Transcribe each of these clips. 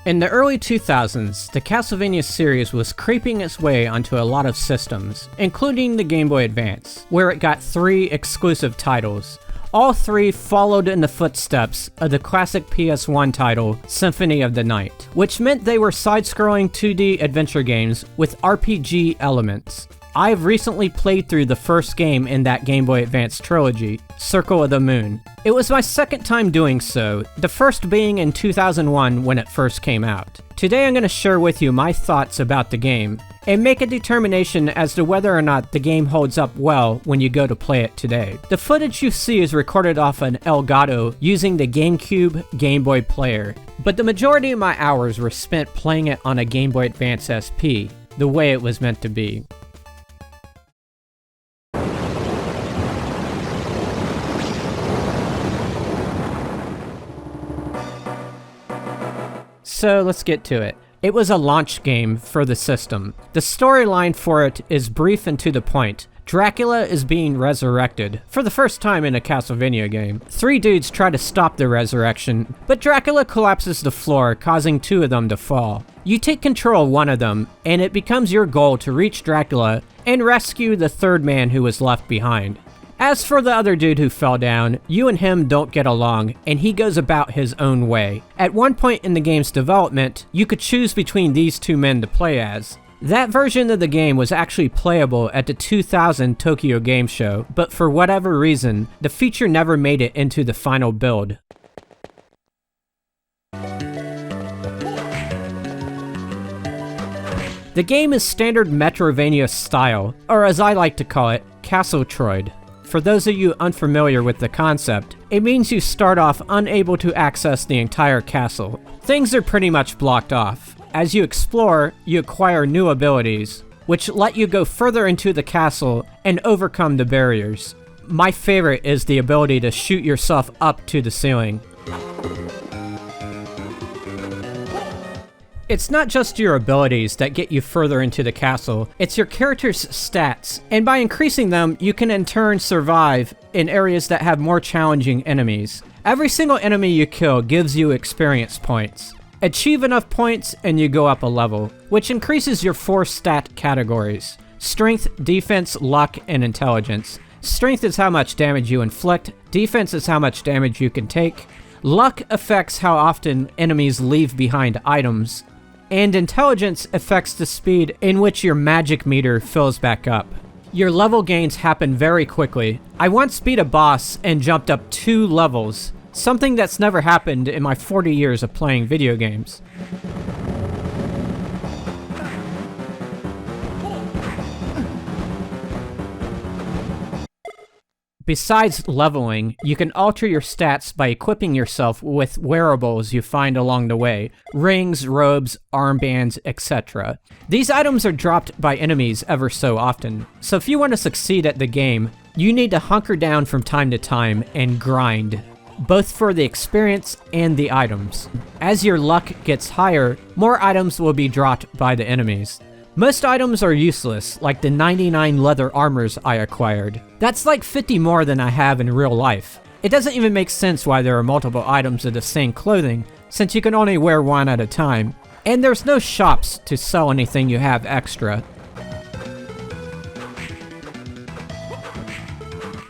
In the early 2000s, the Castlevania series was creeping its way onto a lot of systems, including the Game Boy Advance, where it got 3 exclusive titles. All 3 followed in the footsteps of the classic PS1 title, Symphony of the Night, which meant they were side-scrolling 2D adventure games with RPG elements. I've recently played through the first game in that Game Boy Advance trilogy, Circle of the Moon. It was my second time doing so, the first being in 2001 when it first came out. Today I'm going to share with you my thoughts about the game, and make a determination as to whether or not the game holds up well when you go to play it today. The footage you see is recorded off an Elgato using the GameCube Game Boy player, but the majority of my hours were spent playing it on a Game Boy Advance SP, the way it was meant to be. So let's get to it. It was a launch game for the system. The storyline for it is brief and to the point. Dracula is being resurrected, for the first time in a Castlevania game. 3 dudes try to stop the resurrection, but Dracula collapses the floor, causing 2 of them to fall. You take control of one of them, and it becomes your goal to reach Dracula and rescue the 3rd man who was left behind. As for the other dude who fell down, you and him don't get along, and he goes about his own way. At one point in the game's development, you could choose between these 2 men to play as. That version of the game was actually playable at the 2000 Tokyo Game Show, but for whatever reason, the feature never made it into the final build. The game is standard Metroidvania style, or as I like to call it, Castletroid. For those of you unfamiliar with the concept, it means you start off unable to access the entire castle. Things are pretty much blocked off. As you explore, you acquire new abilities, which let you go further into the castle and overcome the barriers. My favorite is the ability to shoot yourself up to the ceiling. It's not just your abilities that get you further into the castle, it's your character's stats, and by increasing them, you can in turn survive in areas that have more challenging enemies. Every single enemy you kill gives you experience points. Achieve enough points and you go up a level, which increases your 4 stat categories: strength, defense, luck, and intelligence. Strength is how much damage you inflict, defense is how much damage you can take, luck affects how often enemies leave behind items, and intelligence affects the speed in which your magic meter fills back up. Your level gains happen very quickly. I once beat a boss and jumped up 2 levels, something that's never happened in my 40 years of playing video games. Besides leveling, you can alter your stats by equipping yourself with wearables you find along the way: rings, robes, armbands, etc. These items are dropped by enemies ever so often, so if you want to succeed at the game, you need to hunker down from time to time and grind, both for the experience and the items. As your luck gets higher, more items will be dropped by the enemies. Most items are useless, like the 99 leather armors I acquired. That's like 50 more than I have in real life. It doesn't even make sense why there are multiple items of the same clothing, since you can only wear one at a time. And there's no shops to sell anything you have extra.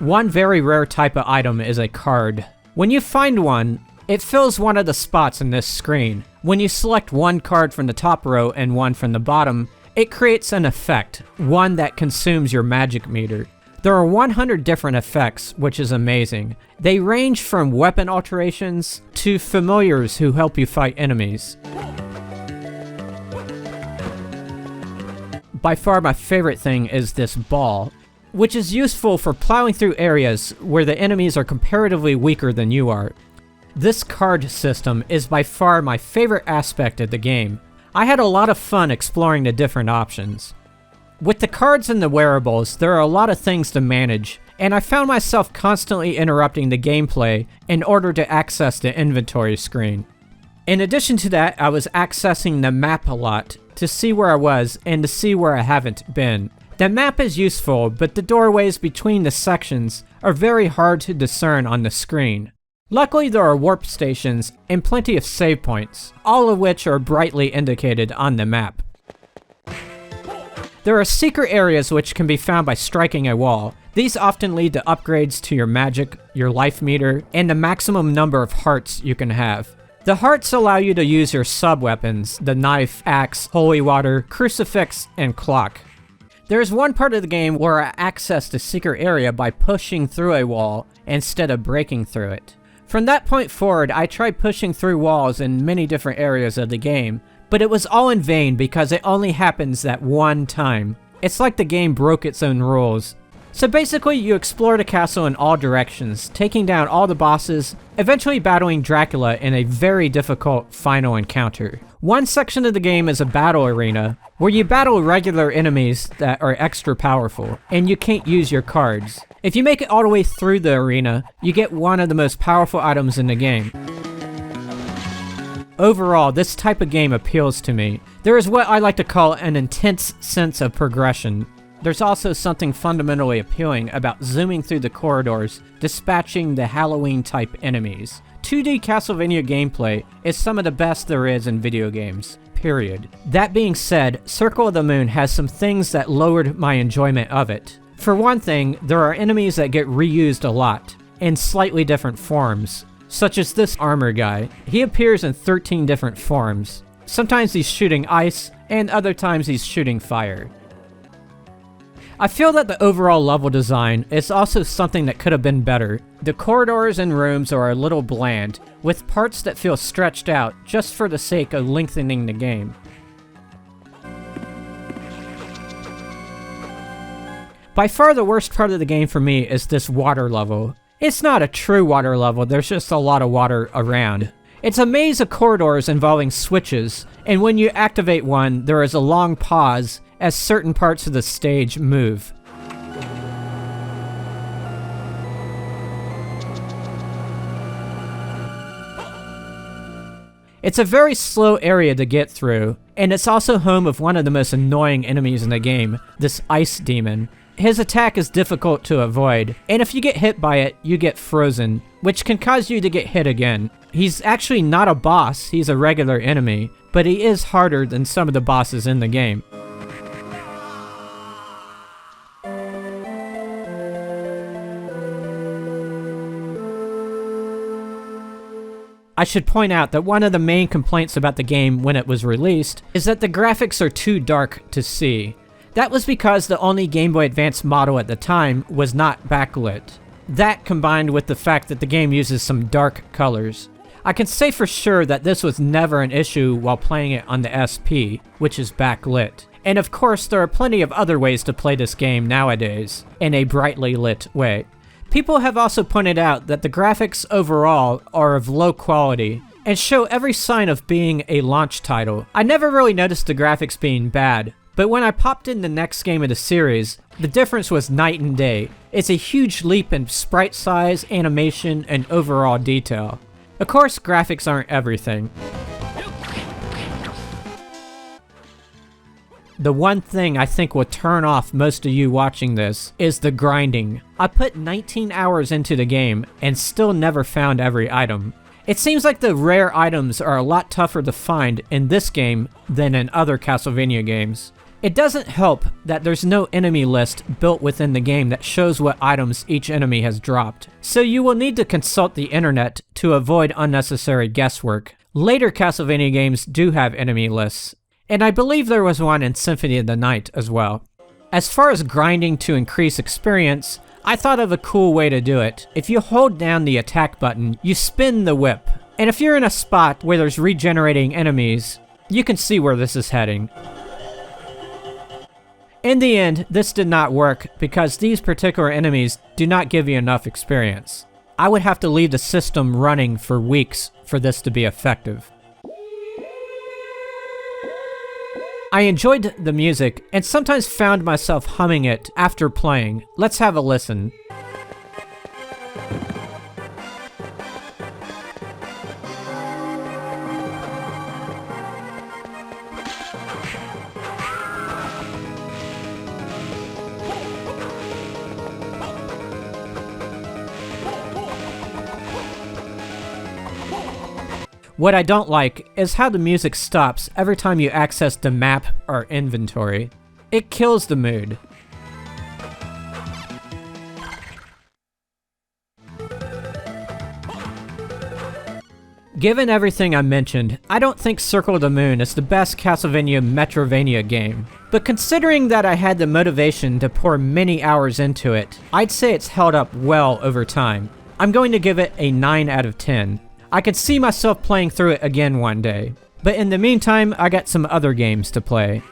One very rare type of item is a card. When you find one, it fills one of the spots in this screen. When you select one card from the top row and one from the bottom, it creates an effect, one that consumes your magic meter. There are 100 different effects, which is amazing. They range from weapon alterations to familiars who help you fight enemies. By far my favorite thing is this ball, which is useful for plowing through areas where the enemies are comparatively weaker than you are. This card system is by far my favorite aspect of the game. I had a lot of fun exploring the different options. With the cards and the wearables, there are a lot of things to manage, and I found myself constantly interrupting the gameplay in order to access the inventory screen. In addition to that, I was accessing the map a lot to see where I was and to see where I haven't been. The map is useful, but the doorways between the sections are very hard to discern on the screen. Luckily, there are warp stations and plenty of save points, all of which are brightly indicated on the map. There are secret areas which can be found by striking a wall. These often lead to upgrades to your magic, your life meter, and the maximum number of hearts you can have. The hearts allow you to use your sub-weapons, the knife, axe, holy water, crucifix, and clock. There's one part of the game where I accessed a secret area by pushing through a wall instead of breaking through it. From that point forward, I tried pushing through walls in many different areas of the game, but it was all in vain because it only happens that one time. It's like the game broke its own rules. So basically, you explore the castle in all directions, taking down all the bosses, eventually battling Dracula in a very difficult final encounter. One section of the game is a battle arena, where you battle regular enemies that are extra powerful, and you can't use your cards. If you make it all the way through the arena, you get one of the most powerful items in the game. Overall, this type of game appeals to me. There is what I like to call an intense sense of progression. There's also something fundamentally appealing about zooming through the corridors, dispatching the Halloween-type enemies. 2D Castlevania gameplay is some of the best there is in video games, period. That being said, Circle of the Moon has some things that lowered my enjoyment of it. For one thing, there are enemies that get reused a lot, in slightly different forms, such as this armor guy. He appears in 13 different forms. Sometimes he's shooting ice, and other times he's shooting fire. I feel that the overall level design is also something that could have been better. The corridors and rooms are a little bland, with parts that feel stretched out just for the sake of lengthening the game. By far the worst part of the game for me is this water level. It's not a true water level, there's just a lot of water around. It's a maze of corridors involving switches, and when you activate one, there is a long pause as certain parts of the stage move. It's a very slow area to get through, and it's also home of one of the most annoying enemies in the game, this ice demon. His attack is difficult to avoid, and if you get hit by it, you get frozen, which can cause you to get hit again. He's actually not a boss, he's a regular enemy, but he is harder than some of the bosses in the game. I should point out that one of the main complaints about the game when it was released is that the graphics are too dark to see. That was because the only Game Boy Advance model at the time was not backlit. That combined with the fact that the game uses some dark colors. I can say for sure that this was never an issue while playing it on the SP, which is backlit. And of course, there are plenty of other ways to play this game nowadays, in a brightly lit way. People have also pointed out that the graphics overall are of low quality, and show every sign of being a launch title. I never really noticed the graphics being bad, but when I popped in the next game of the series, the difference was night and day. It's a huge leap in sprite size, animation, and overall detail. Of course, graphics aren't everything. The one thing I think will turn off most of you watching this is the grinding. I put 19 hours into the game and still never found every item. It seems like the rare items are a lot tougher to find in this game than in other Castlevania games. It doesn't help that there's no enemy list built within the game that shows what items each enemy has dropped, so you will need to consult the internet to avoid unnecessary guesswork. Later Castlevania games do have enemy lists, and I believe there was one in Symphony of the Night as well. As far as grinding to increase experience, I thought of a cool way to do it. If you hold down the attack button, you spin the whip, and if you're in a spot where there's regenerating enemies, you can see where this is heading. In the end, this did not work because these particular enemies do not give you enough experience. I would have to leave the system running for weeks for this to be effective. I enjoyed the music and sometimes found myself humming it after playing. Let's have a listen. What I don't like is how the music stops every time you access the map or inventory. It kills the mood. Given everything I mentioned, I don't think Circle of the Moon is the best Castlevania Metrovania game. But considering that I had the motivation to pour many hours into it, I'd say it's held up well over time. I'm going to give it a 9 out of 10. I could see myself playing through it again one day. But in the meantime, I got some other games to play.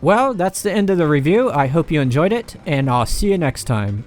Well, that's the end of the review. I hope you enjoyed it, and I'll see you next time.